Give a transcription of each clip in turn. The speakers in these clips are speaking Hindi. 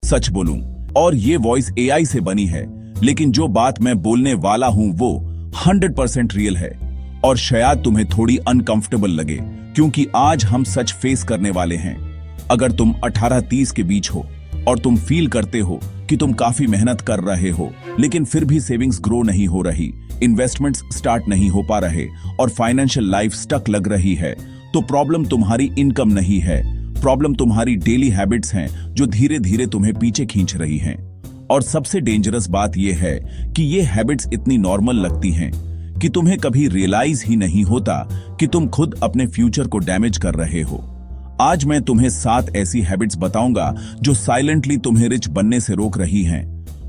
सच बोलूं, और ये वॉइस एआई से बनी है, लेकिन जो बात मैं बोलने वाला हूं वो 100% रियल है। और शायद तुम्हें थोड़ी अनकंफर्टेबल लगे, क्योंकि आज हम सच फेस करने वाले हैं। अगर तुम 18-30 के बीच हो और तुम फील करते हो कि तुम काफी मेहनत कर रहे हो, लेकिन फिर भी सेविंग्स ग्रो नहीं हो रही, इन्वेस्टमेंट्स स्टार्ट नहीं हो पा रहे और फाइनेंशियल लाइफ स्टक लग रही है, तो प्रॉब्लम तुम्हारी इनकम नहीं है, प्रॉब्लम तुम्हारी डेली हैबिट्स हैं जो धीरे धीरे तुम्हें पीछे खींच रही हैं। और सबसे डेंजरस बात यह है कि ये हैबिट्स इतनी नॉर्मल लगती हैं कि तुम्हें कभी रियलाइज ही नहीं होता कि तुम खुद अपने फ्यूचर को डैमेज कर रहे हो। आज मैं तुम्हें 7 ऐसी हैबिट्स बताऊंगा जो साइलेंटली तुम्हें रिच बनने से रोक रही हैं,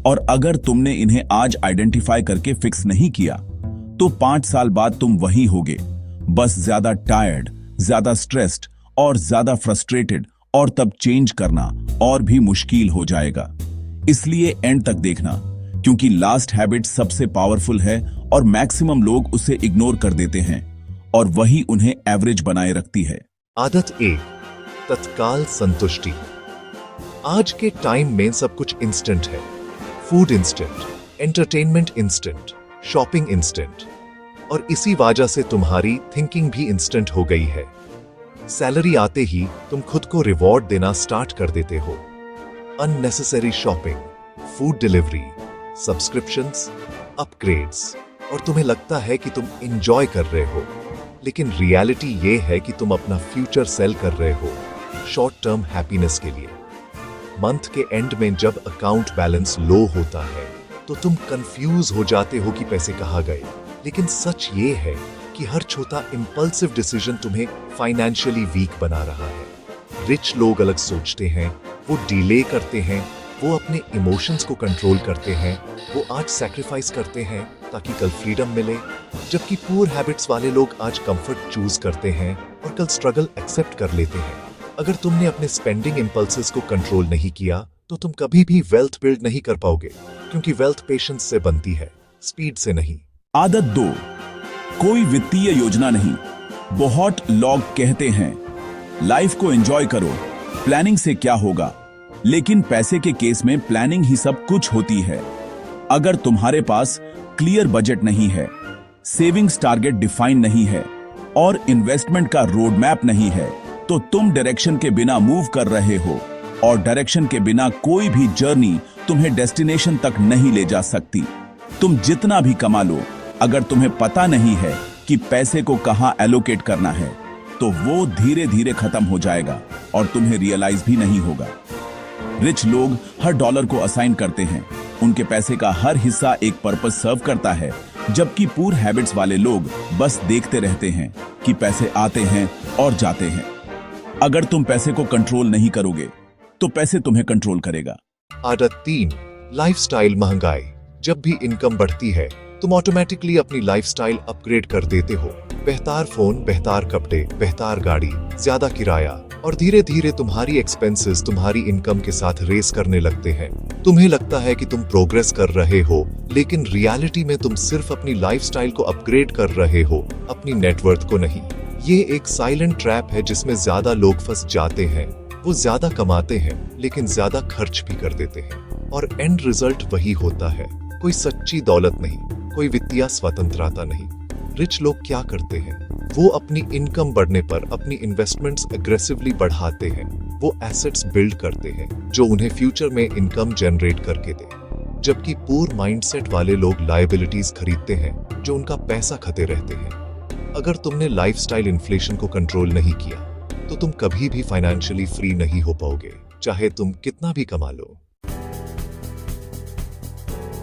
और अगर तुमने इन्हें आज आइडेंटिफाई करके फिक्स नहीं किया तो 5 साल बाद तुम वही होगे, बस ज्यादा टायर्ड, ज्यादा स्ट्रेस्ड और ज्यादा फ्रस्ट्रेटेड, और तब चेंज करना और भी मुश्किल हो जाएगा। इसलिए एंड तक देखना, क्योंकि लास्ट हैबिट सबसे पावरफुल है और मैक्सिमम लोग उसे इग्नोर कर देते हैं, और वही उन्हें एवरेज बनाए रखती है। आदत 1, तत्काल संतुष्टि। आज के टाइम में सब कुछ इंस्टेंट है। Food instant, entertainment instant, shopping instant, और इसी वजह से तुम्हारी थिंकिंग भी इंस्टेंट हो गई है। सैलरी आते ही तुम खुद को रिवॉर्ड देना स्टार्ट कर देते हो। Unnecessary shopping, food delivery, subscriptions, upgrades, और तुम्हें लगता है कि तुम एंजॉय कर रहे हो, लेकिन रियलिटी ये है कि तुम अपना फ्यूचर सेल कर रहे हो शॉर्ट टर्म हैप्पीनेस के लिए। मंथ के एंड में जब अकाउंट बैलेंस लो होता है तो तुम कंफ्यूज हो जाते हो कि पैसे कहाँ गए, लेकिन सच ये है कि हर छोटा इंपल्सिव डिसीजन तुम्हें फाइनेंशियली वीक बना रहा है। रिच लोग अलग सोचते हैं, वो डिले करते हैं, वो अपने इमोशंस को कंट्रोल करते हैं, वो आज सैक्रिफाइस करते हैं ताकि कल फ्रीडम मिले, जबकि पुअर हैबिट्स वाले लोग आज कंफर्ट चूज करते हैं और कल स्ट्रगल एक्सेप्ट कर लेते हैं। अगर तुमने अपने स्पेंडिंग इंपल्सेस को कंट्रोल नहीं किया तो तुम कभी भी वेल्थ बिल्ड नहीं कर पाओगे, क्योंकि वेल्थ पेशेंस से बनती है, स्पीड से नहीं। आदत 2, कोई वित्तीय योजना नहीं। बहुत लोग कहते हैं लाइफ को एंजॉय करो, प्लानिंग से क्या होगा, लेकिन पैसे के केस में प्लानिंग ही सब कुछ होती है। अगर तुम्हारे पास क्लियर बजट नहीं है, सेविंग्स टारगेट डिफाइन नहीं है और इन्वेस्टमेंट का रोड मैप नहीं है, तो तुम डायरेक्शन के बिना मूव कर रहे हो, और डायरेक्शन के बिना कोई भी जर्नी तुम्हें डेस्टिनेशन तक नहीं ले जा सकती। तुम जितना भी कमा लो, अगर तुम्हें पता नहीं है कि पैसे को कहां एलोकेट करना है, तो वो धीरे धीरे खत्म हो जाएगा और तुम्हें रियलाइज भी नहीं होगा। रिच लोग हर डॉलर को असाइन करते हैं, उनके पैसे का हर हिस्सा एक पर्पस सर्व करता है, जबकि पुअर हैबिट्स वाले लोग बस देखते रहते हैं कि पैसे आते हैं और जाते हैं। अगर तुम पैसे को कंट्रोल नहीं करोगे तो पैसे तुम्हें कंट्रोल करेगा। आदत 3, लाइफस्टाइल महंगाई। जब भी इनकम बढ़ती है तुम ऑटोमेटिकली अपनी लाइफस्टाइल अपग्रेड कर देते हो। बेहतर फोन, बेहतर कपड़े, बेहतर गाड़ी, ज्यादा किराया, और धीरे धीरे तुम्हारी एक्सपेंसेस तुम्हारी इनकम के साथ रेस करने लगते हैं। तुम्हें लगता है कि तुम प्रोग्रेस कर रहे हो, लेकिन रियलिटी में तुम सिर्फ अपनी लाइफस्टाइल को अपग्रेड कर रहे हो, अपनी नेटवर्थ को नहीं। ये एक साइलेंट ट्रैप है जिसमें ज्यादा लोग फंस जाते हैं। वो ज्यादा कमाते हैं लेकिन ज्यादा खर्च भी कर देते हैं, और एंड रिजल्ट वही होता है, कोई सच्ची दौलत नहीं, कोई वित्तीय स्वतंत्रता नहीं। रिच लोग क्या करते हैं? वो अपनी इनकम बढ़ने पर अपनी इन्वेस्टमेंट्स एग्रेसिवली बढ़ाते हैं। वो एसेट्स बिल्ड करते हैं जो उन्हें फ्यूचर में इनकम जनरेट करके दे, जबकि पुअर माइंडसेट वाले लोग लायबिलिटीज खरीदते हैं जो उनका पैसा खाते रहते हैं। अगर तुमने लाइफस्टाइल इन्फ्लेशन को कंट्रोल नहीं किया तो तुम कभी भी फाइनेंशियली फ्री नहीं हो पाओगे, चाहे तुम कितना भी कमा लो।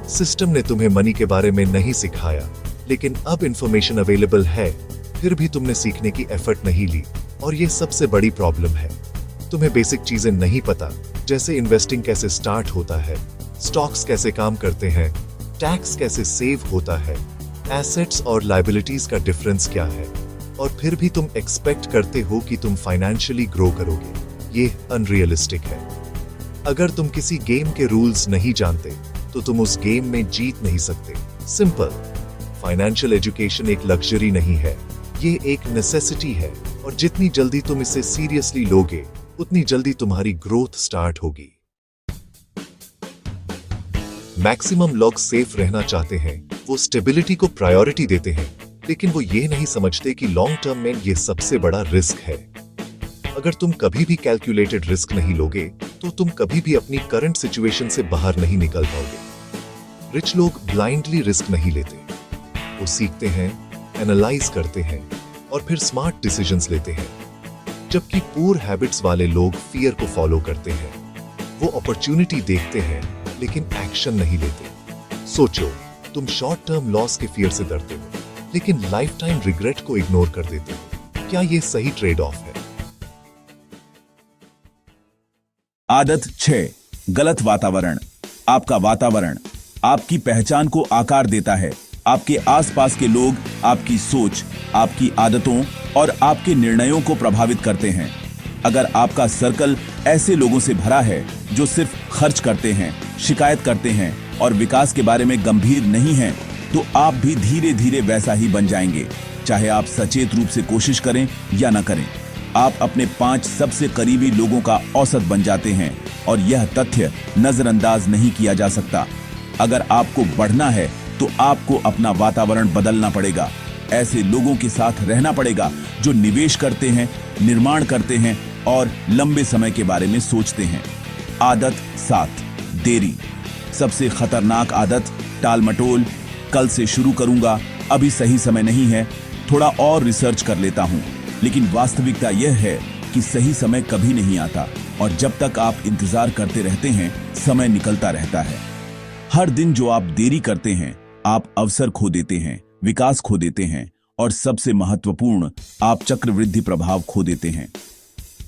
सिस्टम ने तुम्हें मनी के बारे में नहीं सिखाया, लेकिन अब इंफॉर्मेशन अवेलेबल है, फिर भी तुमने सीखने की एफर्ट नहीं ली, और ये सबसे बड़ी प्रॉब्लम है। तुम्हें बेसिक चीजें नहीं पता, जैसे इन्वेस्टिंग कैसे स्टार्ट होता है, स्टॉक्स कैसे काम करते हैं, टैक्स कैसे सेव होता है, एसेट्स और लायबिलिटीज का डिफरेंस क्या है, और फिर भी तुम एक्सपेक्ट करते हो कि तुम फाइनेंशियली ग्रो करोगे। ये अनरियलिस्टिक है। अगर तुम किसी गेम के रूल्स नहीं जानते तो तुम उस गेम में जीत नहीं सकते। सिंपल। फाइनेंशियल एजुकेशन एक लग्जरी नहीं है, ये एक नेसेसिटी है, और जितनी जल्दी तुम इसे सीरियसली लोगे उतनी जल्दी तुम्हारी ग्रोथ स्टार्ट होगी। मैक्सिमम लोग सेफ रहना चाहते हैं, वो स्टेबिलिटी को प्रायोरिटी देते हैं, लेकिन वो ये नहीं समझते कि लॉन्ग टर्म में ये सबसे बड़ा रिस्क है। अगर तुम कभी भी कैलकुलेटेड रिस्क नहीं लोगे तो तुम कभी भी अपनी करंट सिचुएशन से बाहर नहीं निकल पाओगे। रिच लोग ब्लाइंडली रिस्क नहीं लेते, वो सीखते हैं, एनालाइज करते हैं और फिर स्मार्ट डिसीजंस लेते हैं, जबकि पुअर हैबिट्स वाले लोग फियर को फॉलो करते हैं। वो अपॉर्चुनिटी देखते हैं लेकिन एक्शन नहीं लेते। सोचो, तुम शॉर्ट टर्म लॉस के फियर से डरते हो लेकिन लाइफ टाइम रिग्रेट को इग्नोर कर देते हो। क्या ये सही ट्रेड ऑफ है? आदत 6, गलत वातावरण। आपका वातावरण आपकी पहचान को आकार देता है। आपके आसपास के लोग आपकी सोच, आपकी आदतों और आपके निर्णयों को प्रभावित करते हैं। अगर आपका सर्कल ऐसे लोगों से भरा है जो सिर्फ खर्च करते हैं, शिकायत करते हैं और विकास के बारे में गंभीर नहीं हैं, तो आप भी धीरे धीरे वैसा ही बन जाएंगे, चाहे आप सचेत रूप से कोशिश करें या न करें। आप अपने 5 सबसे करीबी लोगों का औसत बन जाते हैं और यह तथ्य नजरअंदाज नहीं किया जा सकता। अगर आपको बढ़ना है तो आपको अपना वातावरण बदलना पड़ेगा। ऐसे लोगों के साथ रहना पड़ेगा जो निवेश करते हैं, निर्माण करते हैं और लंबे समय के बारे में सोचते हैं। आदत 7, देरी। सबसे खतरनाक आदत टालमटोल। कल से शुरू करूंगा, अभी सही समय नहीं है, थोड़ा और रिसर्च कर लेता हूं। लेकिन वास्तविकता यह है कि सही समय कभी नहीं आता और जब तक आप इंतजार करते रहते हैं, समय निकलता रहता है। हर दिन जो आप देरी करते हैं, आप अवसर खो देते हैं, विकास खो देते हैं और सबसे महत्वपूर्ण, आप चक्रवृद्धि प्रभाव खो देते हैं।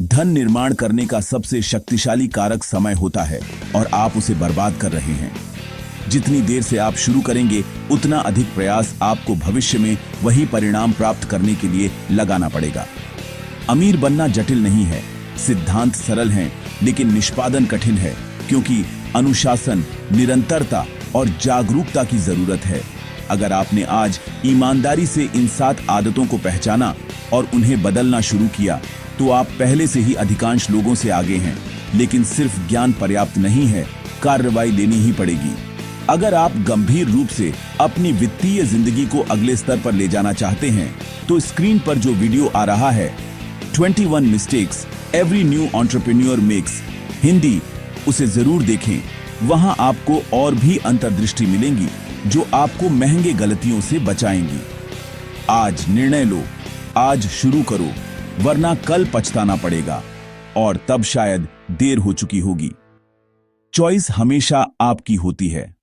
धन निर्माण करने का सबसे शक्तिशाली कारक समय होता है और आप उसे बर्बाद कर रहे हैं। जितनी देर से आप शुरू करेंगे, उतना अधिक प्रयास आपको भविष्य में वही परिणाम प्राप्त करने के लिए लगाना पड़ेगा। अमीर बनना जटिल नहीं है, सिद्धांत सरल हैं, लेकिन निष्पादन कठिन है, क्योंकि अनुशासन, निरंतरता और जागरूकता की जरूरत है। अगर आपने आज ईमानदारी से इन 7 आदतों को पहचाना और उन्हें बदलना शुरू किया, तो आप पहले से ही अधिकांश लोगों से आगे हैं। लेकिन सिर्फ ज्ञान पर्याप्त नहीं है, कार्रवाई लेनी ही पड़ेगी। अगर आप गंभीर रूप से अपनी वित्तीय जिंदगी को अगले स्तर पर ले जाना चाहते हैं, तो स्क्रीन पर जो वीडियो आ रहा है, 21 mistakes every new entrepreneur makes, Hindi, उसे जरूर देखें। वहां आपको और भी अंतर्दृष्टि मिलेंगी जो आपको महंगे गलतियों से बचाएंगी। आज निर्णय लो, आज शुरू करो, वरना कल पछताना पड़ेगा और तब शायद देर हो चुकी होगी। चॉइस हमेशा आपकी होती है।